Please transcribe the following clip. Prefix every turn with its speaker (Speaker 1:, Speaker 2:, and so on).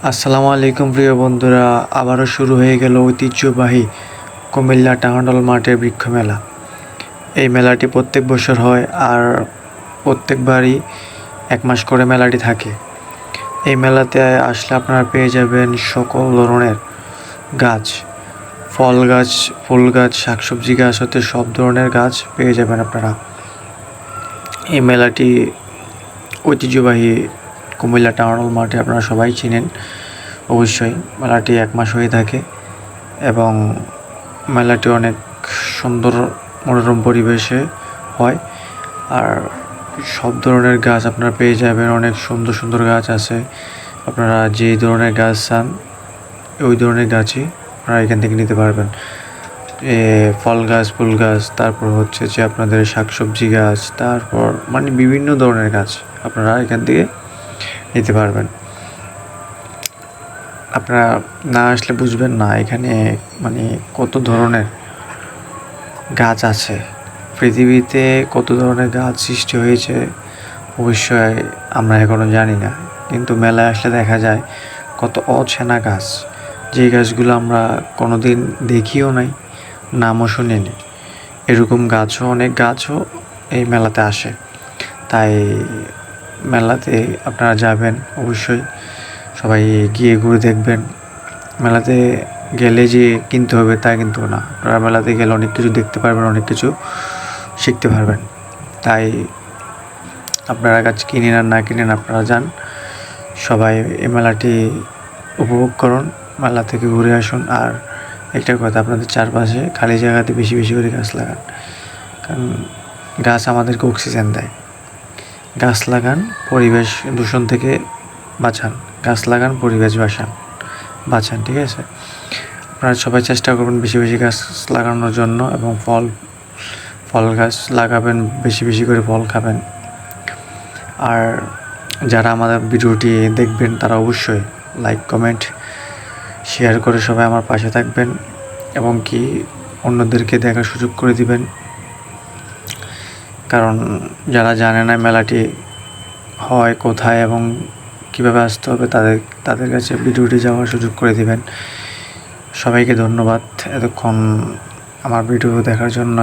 Speaker 1: আসসালামু আলাইকুম প্রিয় বন্ধুরা, আবারও শুরু হয়ে গেল ঐতিহ্যবাহী কুমিল্লা টাউন মাঠের বৃক্ষ মেলা। এই মেলাটি প্রত্যেক বছর হয় আর প্রত্যেকবারই 1 মাস করে মেলাটি থাকে। এই মেলাতে আসলে আপনারা পেয়ে যাবেন সকল ধরনের গাছ, ফল গাছ, ফুল গাছ, শাকসবজি গাছ হতে সব ধরনের গাছ পেয়ে যাবেন আপনারা। এই মেলাটি ঐতিহ্যবাহী কুমিল্লা টাউন মাঠে আপনারা সবাই চিনেন অবশ্যই। মেলাটি 1 মাস হয়ে থাকে এবং মেলাটি অনেক সুন্দর মনোরম পরিবেশে হয়। আর সব ধরনের গাছ আপনারা পেয়ে যাবেন, অনেক সুন্দর সুন্দর গাছ আছে। আপনারা যেই ধরনের গাছ চান ওই ধরনের গাছই আপনারা এখান থেকে নিতে পারবেন। ফল গাছ, ফুল গাছ, তারপর হচ্ছে যে আপনাদের শাকসবজি গাছ, তারপর মানে বিভিন্ন ধরনের গাছ আপনারা এখান থেকে নিতে পারবেন। আপনারা না আসলে বুঝবেন না এখানে মানে কত ধরনের গাছ আছে। পৃথিবীতে কত ধরনের গাছ সৃষ্টি হয়েছে অবশ্যই আমরা এখনও জানি না, কিন্তু মেলায় আসলে দেখা যায় কত অচেনা গাছ, যে গাছগুলো আমরা কোনোদিন দেখিও নাই, নামও শুনিনি। এরকম গাছও অনেক গাছও এই মেলাতে আসে। তাই মেলাতে আপনারা যাবেন অবশ্যই, সবাই গিয়ে ঘুরে দেখবেন। মেলাতে গেলে যে কিনতে হবে তা কিন্তু না, আপনারা মেলাতে গেলে অনেক কিছু দেখতে পারবেন, অনেক কিছু শিখতে পারবেন। তাই আপনারা গাছ কিনেন আর না কিনেন, আপনারা যান, সবাই এই মেলাটি উপভোগ করুন, মেলা থেকে ঘুরে আসুন। আর একটা কথা, আপনাদের চারপাশে খালি জায়গাতে বেশি বেশি করে গাছ লাগান, কারণ গাছ আমাদেরকে অক্সিজেন দেয়। গাছ লাগান, পরিবেশ দূষণ থেকে বাঁচান। গাছ লাগান, পরিবেশ বাঁচান, ঠিক আছে? আপনারা সবাই চেষ্টা করবেন বেশি বেশি গাছ লাগানোর জন্য, এবং ফল গাছ লাগাবেন, বেশি বেশি করে ফল খাবেন। আর যারা আমাদের ভিডিওটি দেখবেন তারা অবশ্যই লাইক, কমেন্ট, শেয়ার করে সবাই আমার পাশে থাকবেন, এবং কি অন্যদেরকে দেখার সুযোগ করে দিবেন। কারণ যারা জানে না মেলাটি হয় কোথায় এবং কীভাবে আসতে হবে, তাদের কাছে ভিডিওটি যাওয়ার সুযোগ করে দিবেন। সবাইকে ধন্যবাদ এতক্ষণ আমার ভিডিও দেখার জন্য।